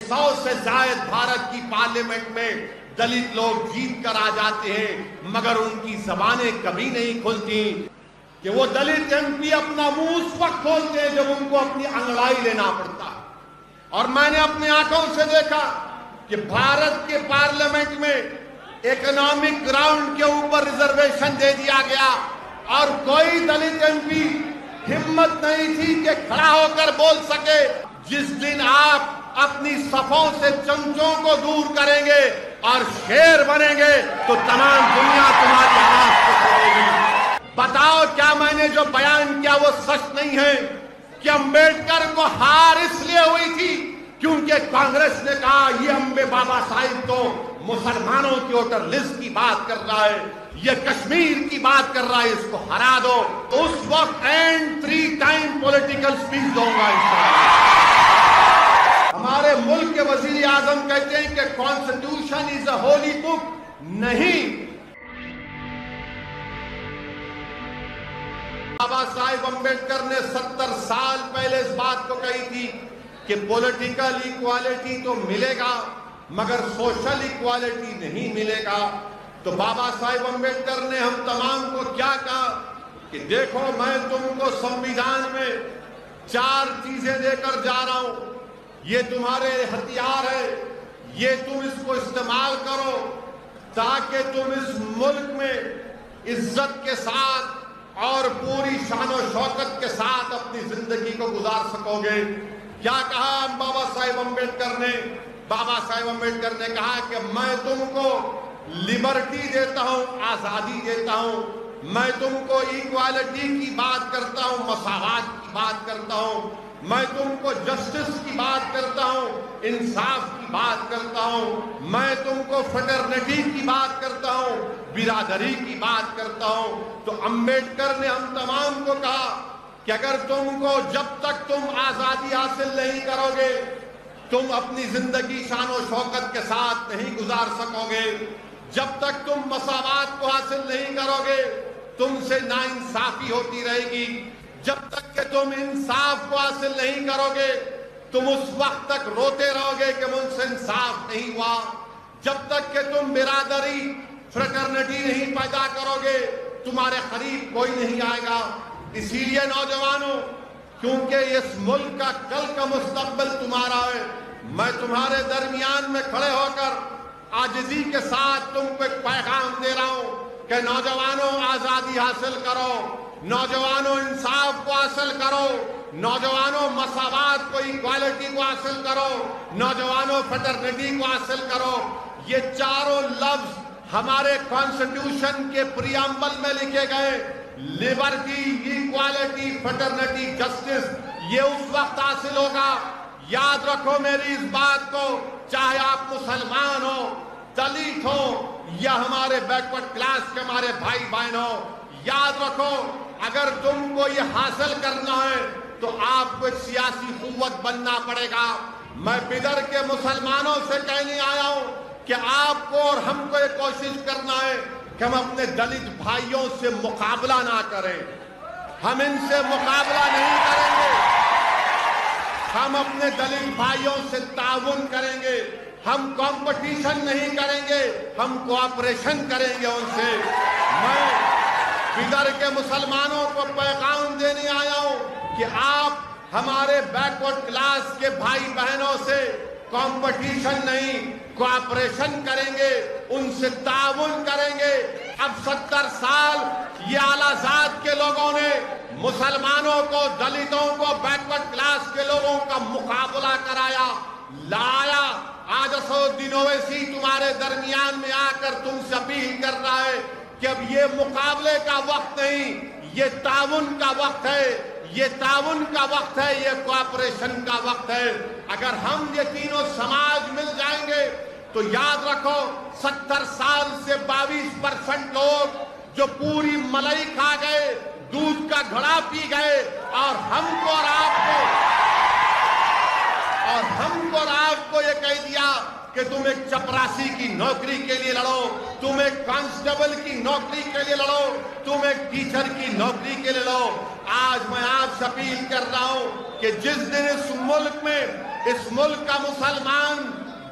100 سے زائد بھارت کی پارلیمنٹ میں دلت لوگ جیت کر آ جاتے ہیں، مگر ان کی زبانیں کبھی نہیں کھلتی کہ وہ دلت ایم پی اپنا منہ اس وقت کھولتے ہیں جب ان کو اپنی انگڑائی لینا پڑتا ہے۔ اور میں نے اپنی آنکھوں سے دیکھا کہ بھارت کے پارلیمنٹ میں اکنامک گراؤنڈ کے اوپر ریزرویشن دے دیا گیا اور کوئی دلت ایم پی ہمت نہیں تھی کہ کھڑا ہو کر بول سکے جس دن آپ اپنی صفوں سے چمچوں کو دور کریں گے اور شیر بنیں گے تو تمام دنیا تمہاری آواز کو سنے گی۔ بتاؤ کیا میں نے جو بیان کیا وہ سچ نہیں ہے کہ امبیڈکر کو ہار اس لیے ہوئی تھی کیونکہ کانگریس نے کہا یہ بابا صاحب تو مسلمانوں کی ووٹر لسٹ کی بات کر رہا ہے، یہ کشمیر کی بات کر رہا ہے، اس کو ہرا دو۔ اس وقت اینڈ 3 ٹائم پولیٹیکل سپیچ دوں گا انشاءاللہ۔ ہمارے ملک کے وزیر اعظم کہتے ہیں کہ کانسٹیٹیوشن از اے ہولی بک، نہیں۔ بابا صاحب امبیڈکر نے 70 سال پہلے اس بات کو کہی تھی کہ پولیٹیکل ایکوالٹی تو ملے گا مگر سوشل ایکوالٹی نہیں ملے گا۔ تو بابا صاحب امبیڈکر نے ہم تمام کو کیا کہا کہ دیکھو میں تم کو سنویدھان میں 4 چیزیں دے کر جا رہا ہوں، یہ تمہارے ہتھیار ہے، یہ تم اس کو استعمال کرو تاکہ تم اس ملک میں عزت کے ساتھ اور پوری شان و شوکت کے ساتھ اپنی زندگی کو گزار سکو گے۔ کیا کہا بابا صاحب امبیڈکر نے؟ بابا صاحب امبیڈکر نے کہا کہ میں تم کو لبرٹی دیتا ہوں، آزادی دیتا ہوں، میں تم کو ایکوالٹی کی بات کرتا ہوں، مساوات کی بات کرتا ہوں، میں تم کو جسٹس کی بات کرتا ہوں، انصاف کی بات کرتا ہوں، میں تم کو فریٹرنٹی کی بات کرتا ہوں، برادری کی بات کرتا ہوں۔ تو امبیڈکر نے ہم تمام کو کہا کہ اگر تم کو جب تک تم آزادی حاصل نہیں کرو گے تم اپنی زندگی شان و شوکت کے ساتھ نہیں گزار سکو گے، جب تک تم مساوات کو حاصل نہیں کرو گے تم سے ناانصافی ہوتی رہے گی، جب تک کہ تم انصاف کو حاصل نہیں کرو گے تم اس وقت تک روتے رہو گے کہ مجھ سے انصاف نہیں ہوا، جب تک کہ تم برادری فریٹرنٹی نہیں پیدا کرو گے تمہارے قریب کوئی نہیں آئے گا۔ اسی لیے نوجوانوں، کیونکہ اس ملک کا کل کا مستقبل تمہارا ہے، میں تمہارے درمیان میں کھڑے ہو کر عاجزی کے ساتھ تم کو ایک پیغام دے رہا ہوں کہ نوجوانوں آزادی حاصل کرو، نوجوانوں انصاف کو حاصل کرو، نوجوانوں مساوات کو ایکوالٹی کو حاصل کرو، نوجوانوں فریٹرنٹی کو حاصل کرو۔ یہ چاروں لفظ ہمارے کانسٹیٹیوشن کے پریامبل میں لکھے گئے، لبرٹی، ایکوالٹی، فریٹرنٹی، جسٹس، یہ اس وقت حاصل ہوگا۔ یاد رکھو میری اس بات کو، چاہے آپ مسلمان ہو، دلت ہو یا ہمارے بیکورڈ کلاس کے ہمارے بھائی بہن ہو، یاد رکھو اگر تم کو یہ حاصل کرنا ہے تو آپ کو ایک سیاسی قوت بننا پڑے گا۔ میں بدر کے مسلمانوں سے کہنے آیا ہوں کہ آپ کو اور ہم کو یہ کوشش کرنا ہے کہ ہم اپنے دلت بھائیوں سے مقابلہ نہ کریں، ہم ان سے مقابلہ نہیں کریں گے، ہم اپنے دلت بھائیوں سے تعاون کریں گے، ہم کمپٹیشن نہیں کریں گے، ہم کوآپریشن کریں گے ان سے۔ میں بدر کے مسلمانوں کو پیغام دینے آیا ہوں کہ آپ ہمارے بیکورڈ کلاس کے بھائی بہنوں سے کمپٹیشن نہیں، کوآپریشن کریں گے، ان سے تعاون کریں گے۔ اب 70 سال یہ اعلیٰ ذات کے لوگوں نے مسلمانوں کو، دلتوں کو، بیکورڈ کلاس کے لوگوں کا مقابلہ کرایا، لایا۔ آج اسدالدین اویسی تمہارے درمیان میں آ کر تم سے اپیل کر رہا ہے کہ اب یہ مقابلے کا وقت نہیں، یہ تعاون کا وقت ہے، یہ تعاون کا وقت ہے، یہ کوآپریشن کا وقت ہے۔ اگر ہم یہ تینوں سماج مل جائیں گے تو یاد رکھو 70 سال سے 22% لوگ جو پوری ملائی کھا گئے، دودھ کا گھڑا پی گئے، اور ہم کو اور آپ کو یہ کہہ دیا کہ تم ایک چپراسی کی نوکری کے لیے لڑو، تم ایک کانسٹیبل کی نوکری کے لیے لڑو، تم ایک ٹیچر کی نوکری کے لیے لڑو۔ آج میں آپ سے اپیل کر رہا ہوں کہ جس دن اس ملک کا مسلمان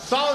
100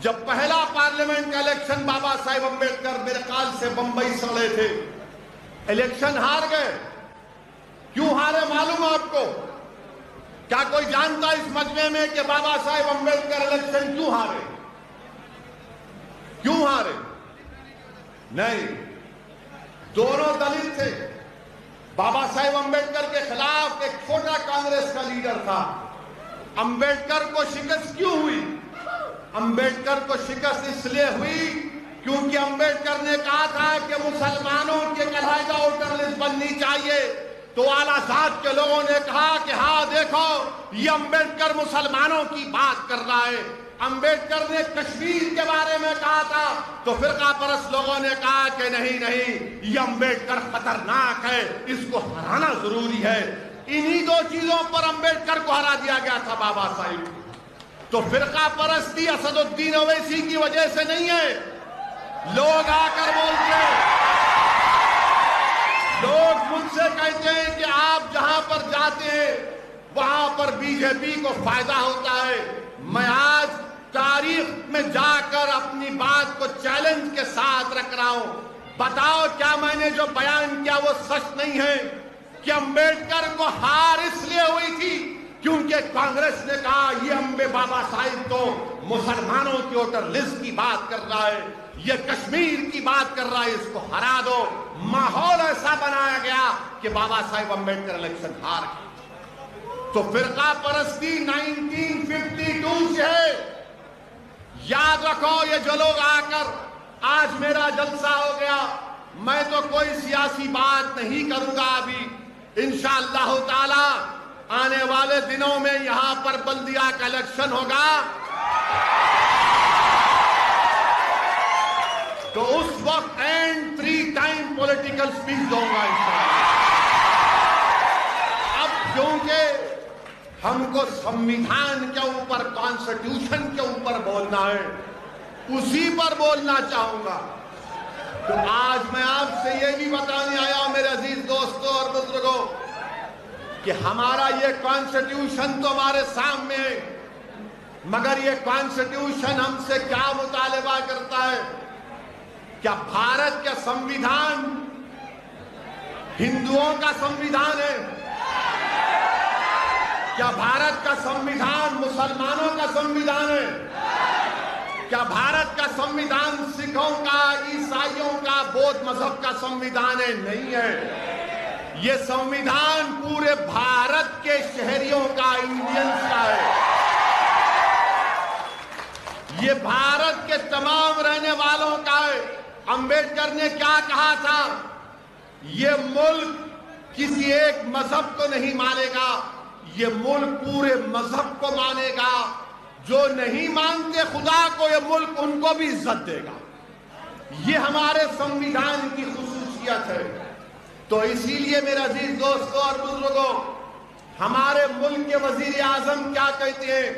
جب پہلا پارلیمنٹ کا الیکشن بابا صاحب امبیڈکر میرے خیال سے بمبئی سے لڑے تھے، الیکشن ہار گئے۔ کیوں ہارے معلوم آپ کو؟ کیا کوئی جانتا اس مجمع میں کہ بابا صاحب امبیڈکر الیکشن کیوں ہارے؟ کیوں ہارے؟ نہیں، دونوں دلت تھے۔ بابا صاحب امبیڈکر کے خلاف ایک چھوٹا کانگریس کا لیڈر تھا۔ امبیڈکر کو شکست کیوں ہوئی؟ امبیڈکر کو شکست اس لیے ہوئی کیونکہ امبیڈکر نے کہا تھا کہ مسلمانوں کے علیحدہ ووٹر لسٹ بننی چاہیے، تو اعلیٰ ذات کے لوگوں نے کہا کہ ہاں دیکھو یہ امبیڈکر مسلمانوں کی بات کر رہا ہے۔ امبیڈکر نے کشمیر کے بارے میں کہا تھا تو فرقہ پرست لوگوں نے کہا کہ نہیں نہیں، یہ امبیڈکر خطرناک ہے، اس کو ہرانا ضروری ہے۔ انہی دو چیزوں پر امبیڈکر کو ہرا دیا گیا تھا بابا صاحب۔ تو فرقہ پرستی اسد الدین اویسی کی وجہ سے نہیں ہے۔ لوگ آ کر بولتے ہیں، لوگ مجھ سے کہتے ہیں کہ آپ جہاں پر جاتے ہیں وہاں پر بی جے پی کو فائدہ ہوتا ہے۔ میں آج تاریخ میں جا کر اپنی بات کو چیلنج کے ساتھ رکھ رہا ہوں، بتاؤ کیا میں نے جو بیان کیا وہ سچ نہیں ہے کہ امبیڈکر کو ہار اس لیے ہوئی تھی کیونکہ کانگریس نے کہا یہ بابا صاحب تو مسلمانوں کی ووٹر لسٹ کی بات کر رہا ہے، یہ کشمیر کی بات کر رہا ہے، اس کو ہرا دو۔ ماحول ایسا بنایا گیا کہ بابا صاحب امبیڈکر الیکشن ہار گئے۔ تو فرقہ پرستی 1952 سے ہے۔ یاد رکھو، یہ جو لوگ آ کر آج میرا جلسہ ہو گیا، میں تو کوئی سیاسی بات نہیں کروں گا ابھی۔ انشاءاللہ تعالی آنے والے دنوں میں یہاں پر بلدیہ کا الیکشن ہوگا تو اس وقت اینڈ 3 ٹائم پولیٹیکل سپیچ دوں گا انشاءاللہ۔ اب کیونکہ ہم کو سمویدھان کے اوپر، کانسٹیٹیوشن کے اوپر بولنا ہے، اسی پر بولنا چاہوں گا، تو آج میں آپ سے یہ بھی بتانے آیا ہوں میرے عزیز دوستوں اور بزرگوں کہ ہمارا یہ کانسٹیٹیوشن تو ہمارے سامنے ہے، مگر یہ کانسٹیٹیوشن ہم سے کیا مطالبہ کرتا ہے؟ کیا بھارت کا سمویدھان ہندوؤں کا سمویدھان ہے؟ کیا بھارت کا سمویدھان مسلمانوں کا سمویدھان ہے؟ کیا بھارت کا سمویدھان سکھوں کا، عیسائیوں کا، بودھ مذہب کا سمویدھان ہے؟ نہیں ہے۔ یہ سمویدھان پورے بھارت کے شہریوں کا، انڈینز کا ہے۔ یہ بھارت کے تمام رہنے والوں کا ہے۔ امبیڈکر نے کیا کہا تھا؟ یہ ملک کسی ایک مذہب کو نہیں مانے گا، یہ ملک پورے مذہب کو مانے گا۔ جو نہیں مانتے خدا کو یہ ملک ان کو بھی عزت دے گا۔ یہ ہمارے سمویدھان کی خصوصیت ہے۔ تو اسی لیے میرے عزیز دوستوں اور بزرگوں، ہمارے ملک کے وزیر اعظم کیا کہتے ہیں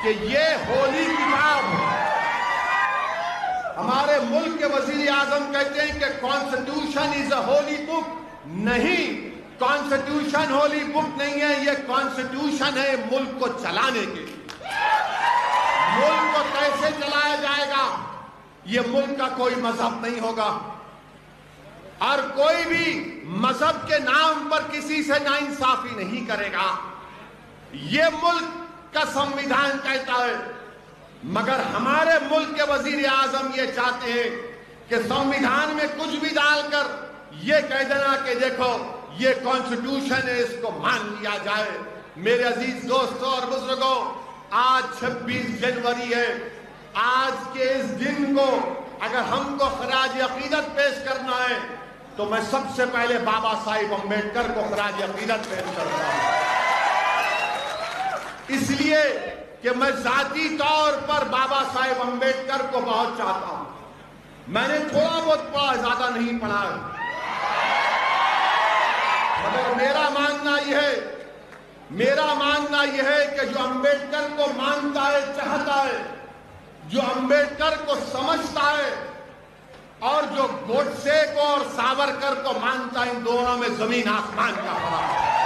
کہ یہ ہولی کتاب ہے۔ ہمارے ملک کے وزیر اعظم کہتے ہیں کہ کانسٹیٹیوشن از اے ہولی بک۔ نہیں، کانسٹیٹیوشن ہولی بک نہیں ہے، یہ کانسٹیٹیوشن ہے ملک کو چلانے کے لیے۔ ملک کو کیسے چلایا جائے گا؟ یہ ملک کا کوئی مذہب نہیں ہوگا، اور کوئی بھی مذہب کے نام پر کسی سے ناانصافی نہیں کرے گا۔ یہ ملک کا سمویدھان کہتا ہے، مگر ہمارے ملک کے وزیر اعظم یہ چاہتے ہیں کہ سمویدھان میں کچھ بھی ڈال کر یہ کہہ دینا کہ دیکھو یہ کانسٹیٹیوشن ہے، اس کو مان لیا جائے۔ میرے عزیز دوستوں اور بزرگوں، آج 26 جنوری ہے۔ آج کے اس دن کو اگر ہم کو خراج عقیدت پیش کرنا ہے تو میں سب سے پہلے بابا صاحب امبیڈکر کو خراج عقیدت پیش کرتا ہوں، اس لیے کہ میں ذاتی طور پر بابا صاحب امبیڈکر کو بہت چاہتا ہوں۔ میں نے تھوڑا بہت پڑھا، زیادہ نہیں پڑھا ہے، مگر میرا ماننا یہ ہے کہ جو امبیڈکر کو مانتا ہے، چاہتا ہے، جو امبیڈکر کو سمجھتا ہے، اور جو گوڈسے کو اور ساورکر کو مانتا ہے، ان دونوں میں زمین آسمان کا فرق ہے۔